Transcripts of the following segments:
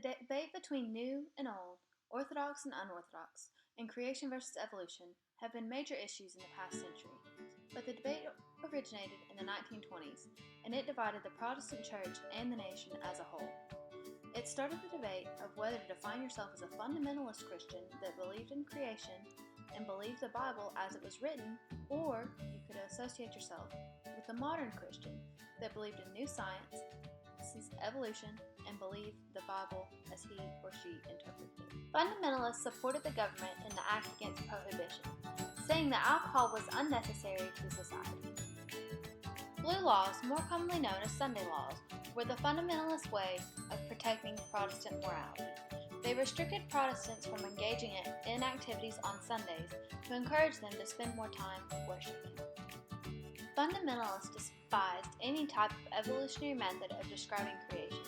debate between new and old, orthodox and unorthodox, and creation versus evolution have been major issues in the past century. But the debate originated in the 1920s, and it divided the Protestant church and the nation as a whole. It started the debate of whether to define yourself as a fundamentalist Christian that believed in creation and believed the Bible as it was written, or you could associate yourself with a modern Christian that believed in new science, evolution, and believed the Bible as he or she interpreted it. Fundamentalists supported the government in the act against prohibition, saying that alcohol was unnecessary to society. Blue laws, more commonly known as Sunday laws, were the fundamentalist way of protecting Protestant morality. They restricted Protestants from engaging in activities on Sundays to encourage them to spend more time worshiping. Fundamentalists despised any type of evolutionary method of describing creation,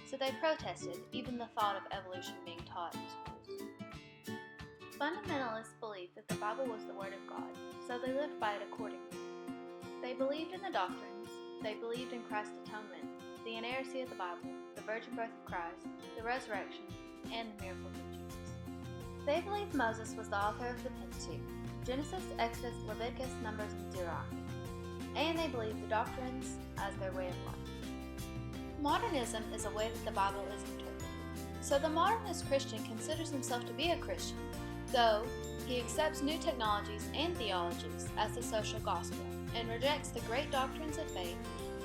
so they protested even the thought of evolution being taught in schools. Fundamentalists believed that the Bible was the Word of God, so they lived by it accordingly. They believed in the doctrines, they believed in Christ's atonement, the inerrancy of the Bible, the virgin birth of Christ, the resurrection, and the miracles of Jesus. They believed Moses was the author of the Pentateuch, Genesis, Exodus, Leviticus, Numbers, and Deuteronomy. And they believed the doctrines as their way of life. Modernism is a way that the Bible is interpreted. So the modernist Christian considers himself to be a Christian, though he accepts new technologies and theologies as the social gospel and rejects the great doctrines of faith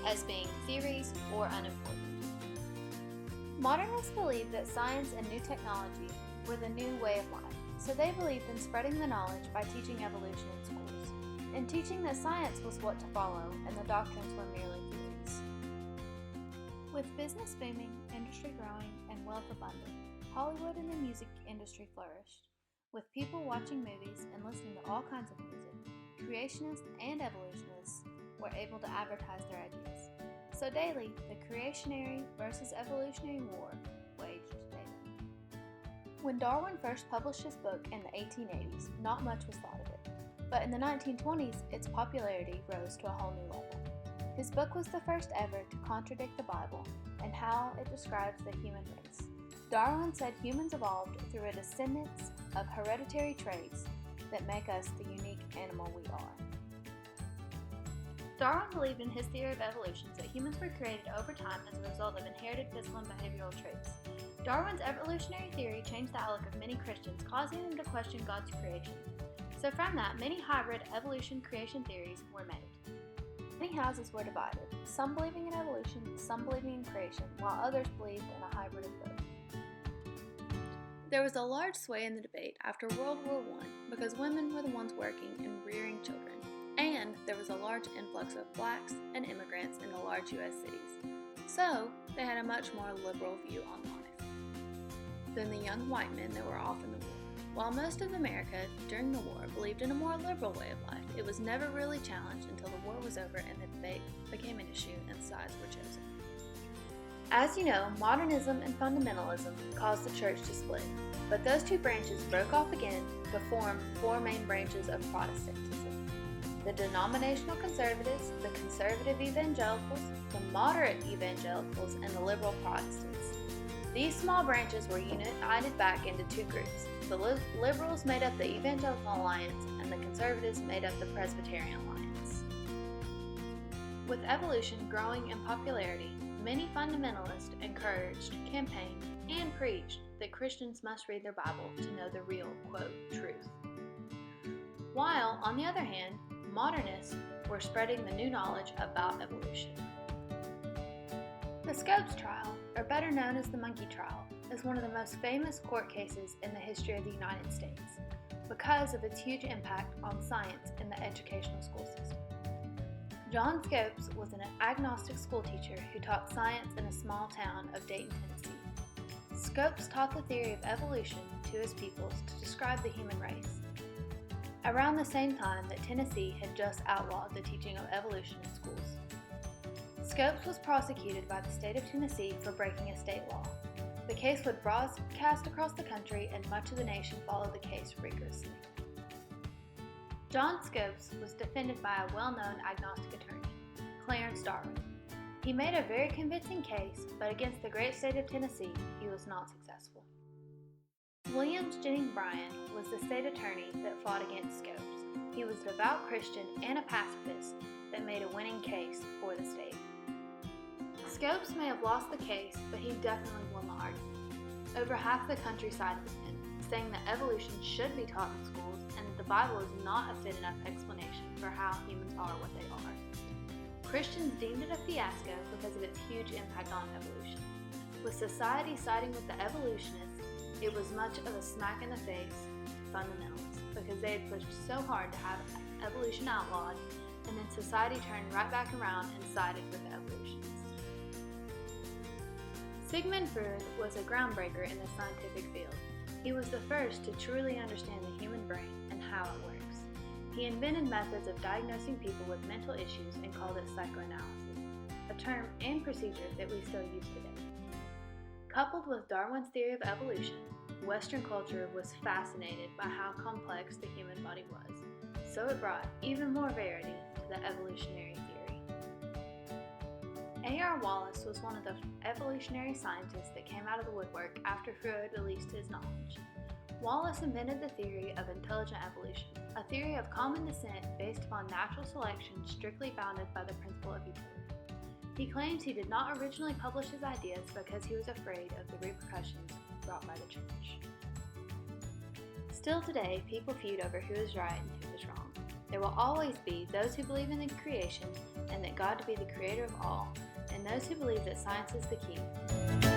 as being theories or unimportant. Modernists believed that science and new technology were the new way of life, so they believed in spreading the knowledge by teaching evolution in schools, and teaching that science was what to follow and the doctrines were merely theories. With business booming, industry growing, and wealth abundant, Hollywood and the music industry flourished. With people watching movies and listening to all kinds of music, creationists and evolutionists were able to advertise their ideas. So daily, the creationary versus evolutionary war waged daily. When Darwin first published his book in the 1880s, not much was thought of it. But in the 1920s, its popularity rose to a whole new level. His book was the first ever to contradict the Bible and how it describes the human race. Darwin said humans evolved through a descendance of hereditary traits that make us the unique animal we are. Darwin believed in his theory of evolution that humans were created over time as a result of inherited physical and behavioral traits. Darwin's evolutionary theory changed the outlook of many Christians, causing them to question God's creation. So from that, many hybrid evolution-creation theories were made. Many houses were divided, some believing in evolution, some believing in creation, while others believed in a hybrid of both. There was a large sway in the debate after World War I because women were the ones working and rearing children, and there was a large influx of blacks and immigrants in the large U.S. cities, so they had a much more liberal view on life than the young white men that were off in the war. While most of America during the war believed in a more liberal way of life, it was never really challenged until the war was over and the debate became an issue and sides were chosen. As you know, modernism and fundamentalism caused the church to split, but those two branches broke off again to form four main branches of Protestantism: the denominational conservatives, the conservative evangelicals, the moderate evangelicals, and the liberal Protestants. These small branches were united back into two groups. The liberals made up the Evangelical Alliance, and the conservatives made up the Presbyterian Alliance. With evolution growing in popularity, many fundamentalists encouraged, campaigned, and preached that Christians must read their Bible to know the real, quote, truth. While, on the other hand, modernists were spreading the new knowledge about evolution. The Scopes trial, or better known as the monkey trial, is one of the most famous court cases in the history of the United States because of its huge impact on science in the educational school system. John Scopes was an agnostic schoolteacher who taught science in a small town of Dayton, Tennessee. Scopes taught the theory of evolution to his pupils to describe the human race, around the same time that Tennessee had just outlawed the teaching of evolution in schools. Scopes was prosecuted by the state of Tennessee for breaking a state law. The case would broadcast across the country, and much of the nation followed the case rigorously. John Scopes was defended by a well-known agnostic attorney, Clarence Darwin. He made a very convincing case, but against the great state of Tennessee, he was not successful. Williams Jennings Bryan was the state attorney that fought against Scopes. He was a devout Christian and a pacifist that made a winning case for the state. Scopes may have lost the case, but he definitely won the argument. Over half the country sided with him, saying that evolution should be taught in schools and that the Bible is not a fit enough explanation for how humans are what they are. Christians deemed it a fiasco because of its huge impact on evolution. With society siding with the evolutionists, it was much of a smack in the face to fundamentalists because they had pushed so hard to have evolution outlawed, and then society turned right back around and sided with the evolutionists. Sigmund Freud was a groundbreaker in the scientific field. He was the first to truly understand the human brain and how it works. He invented methods of diagnosing people with mental issues and called it psychoanalysis, a term and procedure that we still use today. Coupled with Darwin's theory of evolution, Western culture was fascinated by how complex the human body was, so it brought even more verity to the evolutionary theory. A.R. Wallace was one of the evolutionary scientists that came out of the woodwork after Freud released his knowledge. Wallace invented the theory of intelligent evolution, a theory of common descent based upon natural selection strictly bounded by the principle of utility. He claims he did not originally publish his ideas because he was afraid of the repercussions brought by the church. Still today, people feud over who is right and who is wrong. There will always be those who believe in the creation and that God to be the creator of all, and those who believe that science is the key.